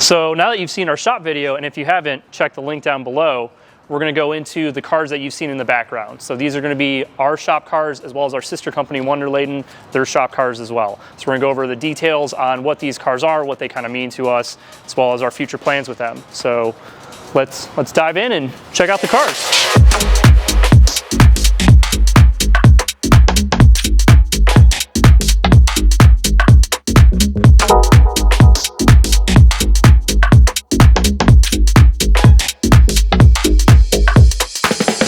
So now that you've seen our shop video, and if you haven't, check the link down below, we're going to go into the cars that you've seen in the background. So these are going to be our shop cars as well as our sister company Wonderladen, their shop cars as well. So we're going to go over the details on what these cars are, what they kind of mean to us, as well as our future plans with them. So let's dive in and check out the cars.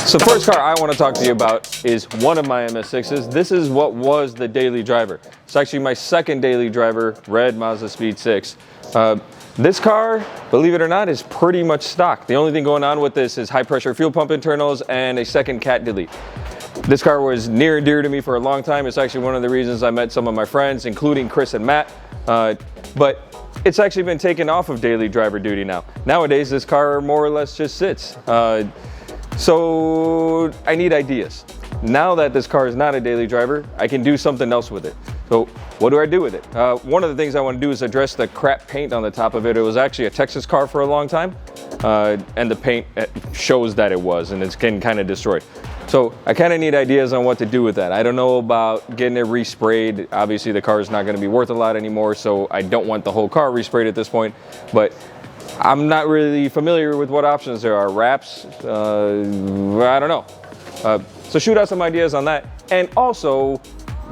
So the first car I want to talk to you about is one of my MS6s. This is what was the daily driver. It's actually my second daily driver, red Mazdaspeed 6. This car, believe it or not, is pretty much stock. The only thing going on with this is high pressure fuel pump internals and a second cat delete. This car was near and dear to me for a long time. It's actually one of the reasons I met some of my friends, including Chris and Matt. But it's actually been taken off of daily driver duty now. Nowadays, this car more or less just sits. So I need ideas. Now that this car is not a daily driver, I can do something else with it. So what do I do with it? One of the things I want to do is address the crap paint on the top of it. It was actually a Texas car for a long time, and the paint shows that it was, and it's getting kind of destroyed. So I kind of need ideas on what to do with that. I don't know about getting it resprayed. Obviously the car is not going to be worth a lot anymore, so I don't want the whole car resprayed at this point. But I'm not really familiar with what options there are. Wraps, I don't know. So shoot out some ideas on that. And also,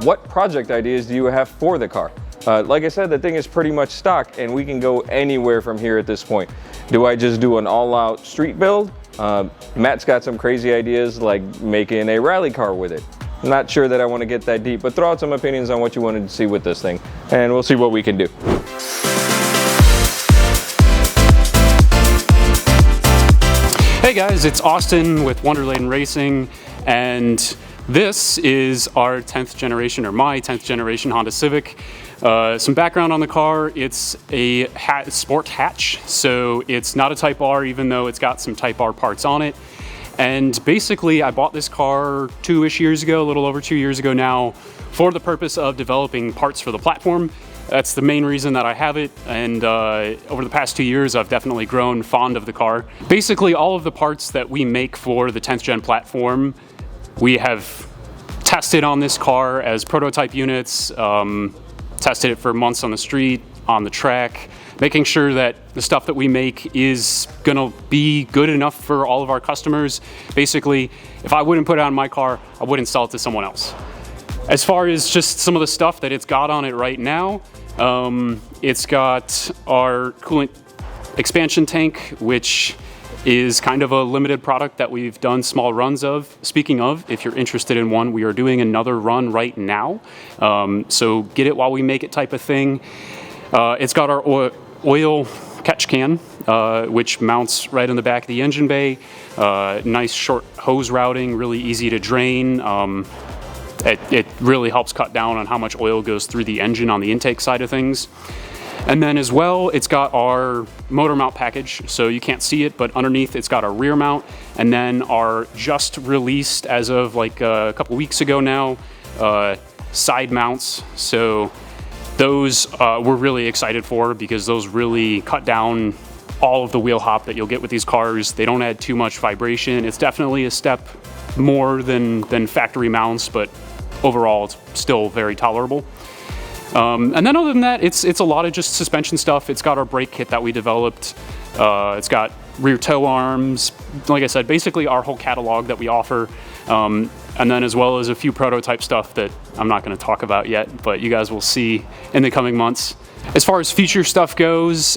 what project ideas do you have for the car? Like I said, the thing is pretty much stock and we can go anywhere from here at this point. Do I just do an all-out street build? Matt's got some crazy ideas like making a rally car with it. I'm not sure that I want to get that deep, but throw out some opinions on what you wanted to see with this thing and we'll see what we can do. Hey guys, it's Austin with Wonderladen Racing, and this is our 10th generation, or my 10th generation Honda Civic. Some background on the car: it's a sport hatch, so it's not a Type R, even though it's got some Type R parts on it. And basically, I bought this car 2-ish years ago, a little over 2 years ago now, for the purpose of developing parts for the platform. That's the main reason that I have it, and over the past 2 years I've definitely grown fond of the car. Basically all of the parts that we make for the 10th gen platform we have tested on this car as prototype units, tested it for months on the street, on the track, making sure that the stuff that we make is gonna be good enough for all of our customers. Basically, if I wouldn't put it on my car, I wouldn't sell it to someone else. As far as just some of the stuff that it's got on it right now, it's got our coolant expansion tank, which is kind of a limited product that we've done small runs of. Speaking of, if you're interested in one, we are doing another run right now. So get it while we make it type of thing. It's got our oil catch can, which mounts right in the back of the engine bay. Nice short hose routing, really easy to drain. It really helps cut down on how much oil goes through the engine on the intake side of things. And then as well, it's got our motor mount package, so you can't see it, but underneath it's got our rear mount, and then our just released, as of like a couple weeks ago now, side mounts. So those we're really excited for, because those really cut down all of the wheel hop that you'll get with these cars. They don't add too much vibration. It's definitely a step more than factory mounts, but overall it's still very tolerable. And then other than that, it's a lot of just suspension stuff. It's got our brake kit that we developed. It's got rear tow arms. Like I said, basically our whole catalog that we offer. And then as well as a few prototype stuff that I'm not going to talk about yet, but you guys will see in the coming months. As far as future stuff goes,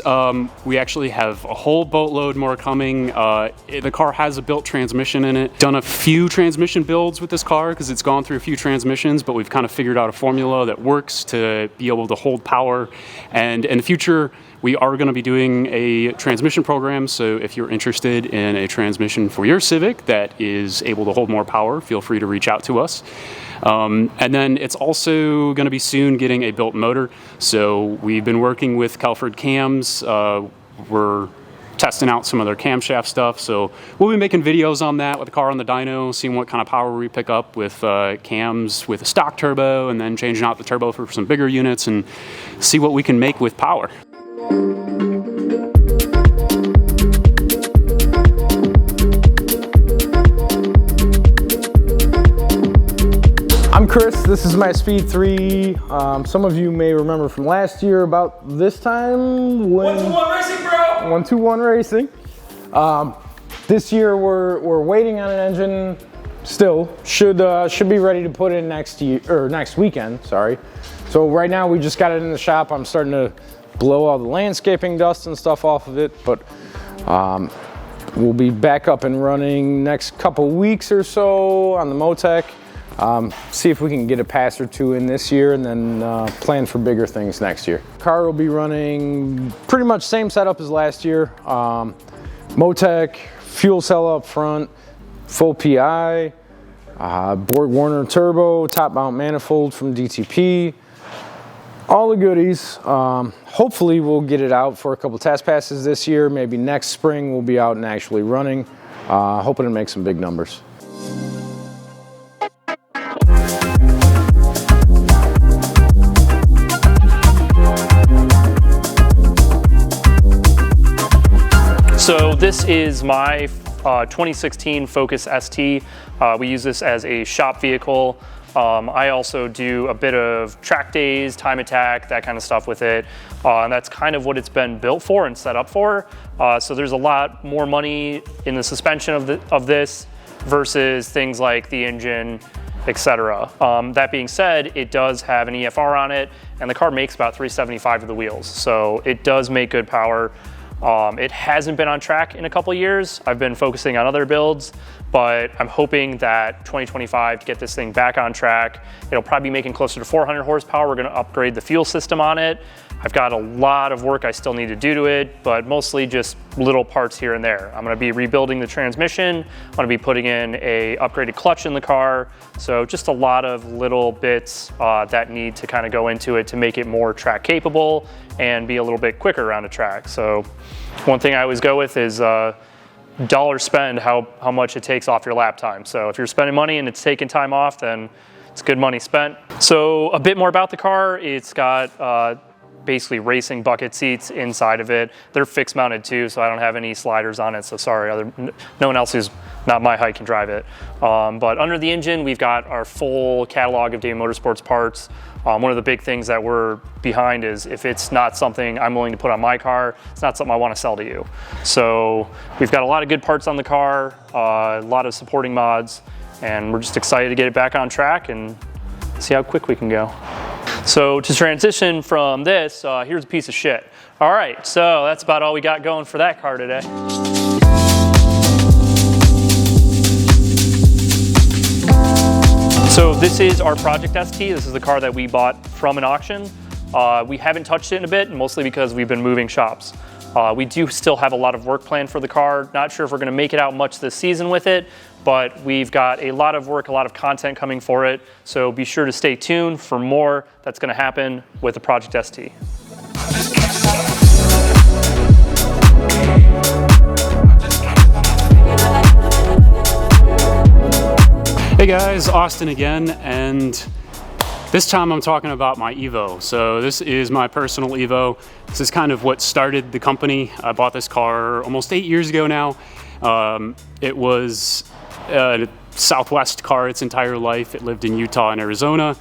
we actually have a whole boatload more coming. The car has a built transmission in it. Done a few transmission builds with this car because it's gone through a few transmissions, but we've kind of figured out a formula that works to be able to hold power. And in the future, we are going to be doing a transmission program, so if you're interested in a transmission for your Civic that is able to hold more power, feel free to reach out to us. And then it's also going to be soon getting a built motor. So we've been working with Calford Cams. We're testing out some of their camshaft stuff. So we'll be making videos on that with the car on the dyno, seeing what kind of power we pick up with cams with a stock turbo, and then changing out the turbo for some bigger units and see what we can make with power. this is my Speed 3. Some of you may remember from last year about this time when 121 Racing, bro. 121 Racing. This year we're waiting on an engine. Still should be ready to put in next weekend. Sorry. So right now we just got it in the shop. I'm starting to blow all the landscaping dust and stuff off of it, but we'll be back up and running next couple weeks or so on the Motec. See if we can get a pass or two in this year, and then plan for bigger things next year. Car will be running pretty much same setup as last year. Motec, fuel cell up front, full PI, Borg-Warner turbo, top mount manifold from DTP, all the goodies. Hopefully we'll get it out for a couple test passes this year. Maybe next spring we'll be out and actually running. Hoping to make some big numbers. So this is my 2016 Focus ST. We use this as a shop vehicle. I also do a bit of track days, time attack, that kind of stuff with it. And that's kind of what it's been built for and set up for. So there's a lot more money in the suspension of this versus things like the engine, etc. That being said, it does have an EFR on it, and the car makes about 375 to the wheels. So it does make good power. It hasn't been on track in a couple years. I've been focusing on other builds, but I'm hoping that 2025 to get this thing back on track. It'll probably be making closer to 400 horsepower. We're gonna upgrade the fuel system on it. I've got a lot of work I still need to do to it, but mostly just little parts here and there. I'm gonna be rebuilding the transmission. I'm gonna be putting in a upgraded clutch in the car. So just a lot of little bits that need to kind of go into it to make it more track capable and be a little bit quicker around a track. So one thing I always go with is dollar spend, how much it takes off your lap time. So if you're spending money and it's taking time off, then it's good money spent. So a bit more about the car. It's got basically racing bucket seats inside of it. They're fixed mounted too, so I don't have any sliders on it. So sorry, no one else who's not my height can drive it. But under the engine, we've got our full catalog of Damond Motorsports parts. One of the big things that we're behind is if it's not something I'm willing to put on my car, it's not something I want to sell to you. So we've got a lot of good parts on the car, a lot of supporting mods, and we're just excited to get it back on track and see how quick we can go. So to transition from this, here's a piece of shit. All right, so that's about all we got going for that car today. So this is our Project ST. This is the car that we bought from an auction. We haven't touched it in a bit, mostly because we've been moving shops. We do still have a lot of work planned for the car. Not sure if we're gonna make it out much this season with it, but we've got a lot of work, a lot of content coming for it. So be sure to stay tuned for more that's gonna happen with the Project ST. Hey guys, Austin again, and this time I'm talking about my Evo. So this is my personal Evo. This is kind of what started the company. I bought this car almost 8 years ago now. It was a Southwest car its entire life. It lived in Utah and Arizona,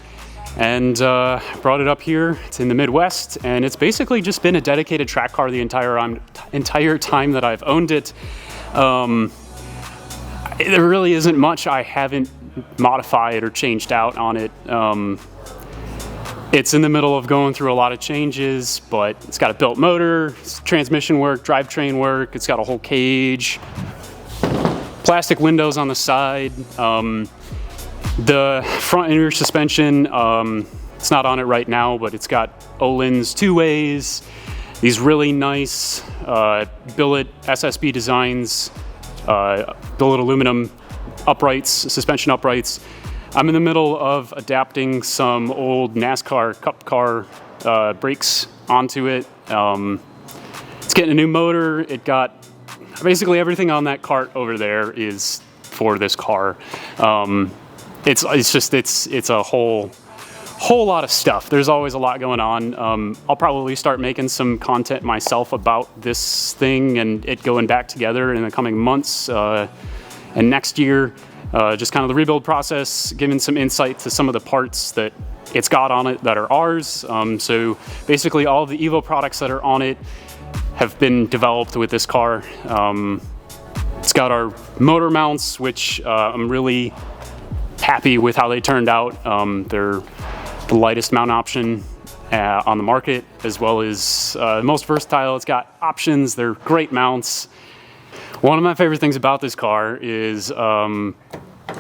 and brought it up here. It's in the Midwest, and it's basically just been a dedicated track car the entire time that I've owned it. There really isn't much I haven't modified or changed out on it. It's in the middle of going through a lot of changes, but it's got a built motor, transmission work, drivetrain work, it's got a whole cage, plastic windows on the side. The front and rear suspension, it's not on it right now, but it's got Öhlins two-ways, these really nice billet SSB designs, billet aluminum uprights, suspension uprights. I'm in the middle of adapting some old NASCAR Cup car brakes onto it. It's getting a new motor. It got basically everything on that cart over there is for this car. It's a whole lot of stuff. There's always a lot going on. I'll probably start making some content myself about this thing and it going back together in the coming months and next year. just kind of the rebuild process, giving some insight to some of the parts that it's got on it that are ours. So basically all of the Evo products that are on it have been developed with this car. It's got our motor mounts, which I'm really happy with how they turned out. They're the lightest mount option on the market, as well as the most versatile. It's got options, they're great mounts. One of my favorite things about this car is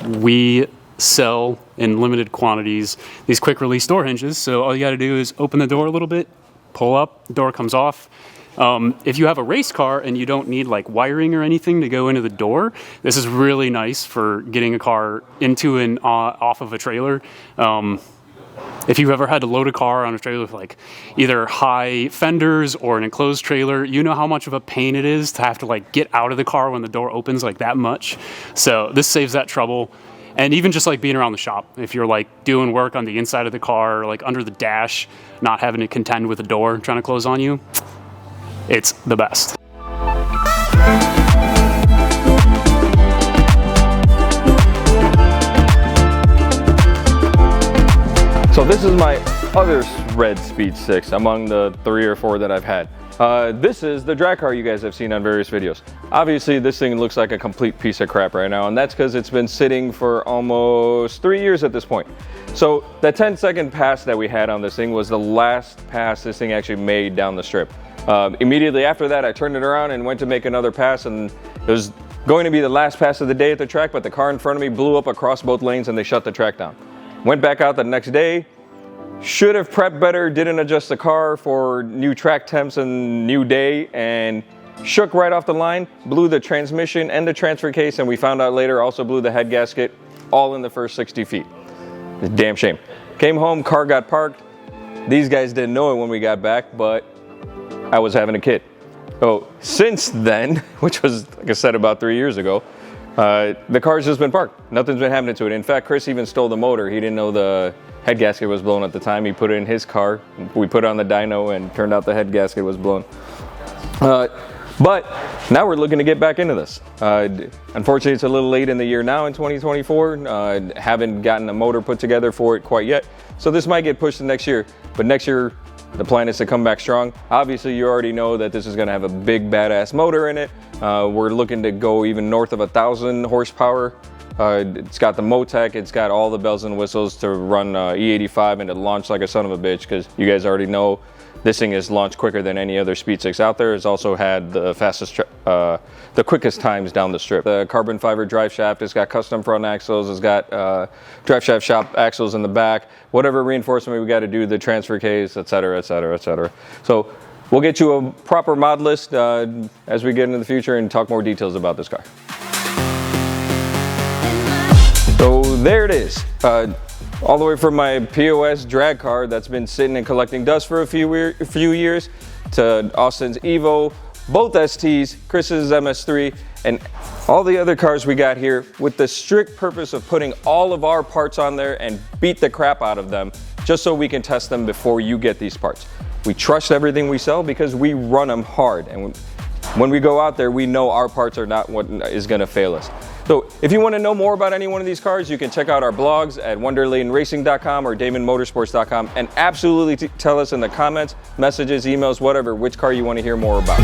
we sell in limited quantities these quick release door hinges. So all you got to do is open the door a little bit, pull up, the door comes off. If you have a race car and you don't need like wiring or anything to go into the door, this is really nice for getting a car into and off of a trailer. If you've ever had to load a car on a trailer with like either high fenders or an enclosed trailer, you know how much of a pain it is to have to like get out of the car when the door opens like that much. So this saves that trouble. And even just like being around the shop, if you're like doing work on the inside of the car, or like under the dash, not having to contend with the door trying to close on you, it's the best. So this is my other red Speed 6 among the 3 or 4 that I've had. This is the drag car you guys have seen on various videos. Obviously this thing looks like a complete piece of crap right now, and that's because it's been sitting for almost 3 years at this point. So the 10-second pass that we had on this thing was the last pass this thing actually made down the strip. Immediately after that, I turned it around and went to make another pass, and it was going to be the last pass of the day at the track, but the car in front of me blew up across both lanes and they shut the track down. Went back out the next day, should have prepped better, didn't adjust the car for new track temps and new day, and shook right off the line, blew the transmission and the transfer case, and we found out later also blew the head gasket, all in the first 60 feet. It's a damn shame. Came home, car got parked. These guys didn't know it when we got back, but I was having a kid. So since then, which was, like I said, about 3 years ago, the car's just been parked. Nothing's been happening to it. In fact, Chris even stole the motor. He didn't know the head gasket was blown at the time. He put it in his car. We put it on the dyno and turned out the head gasket was blown. But now we're looking to get back into this. Unfortunately, it's a little late in the year now in 2024. Haven't gotten a motor put together for it quite yet. So this might get pushed to next year. But next year, the plan is to come back strong. Obviously, you already know that this is going to have a big badass motor in it. We're looking to go even north of 1,000 horsepower. It's got the Motec, it's got all the bells and whistles to run E85 and to launch like a son of a bitch, because you guys already know this thing is launched quicker than any other Speed 6 out there. It's also had the fastest, the quickest times down the strip. The carbon fiber drive shaft, it's got custom front axles, it's got drive shaft shop axles in the back, whatever reinforcement we got to do, the transfer case, etc., etc., etc. So we'll get you a proper mod list as we get into the future and talk more details about this car. So there it is. All the way from my POS drag car that's been sitting and collecting dust for a few years, to Austin's Evo, both STs, Chris's MS3, and all the other cars we got here, with the strict purpose of putting all of our parts on there and beat the crap out of them, just so we can test them before you get these parts. We trust everything we sell because we run them hard, and when we go out there, we know our parts are not what is going to fail us. So if you want to know more about any one of these cars, you can check out our blogs at wonderladenracing.com or damondmotorsports.com, and absolutely tell us in the comments, messages, emails, whatever, which car you want to hear more about.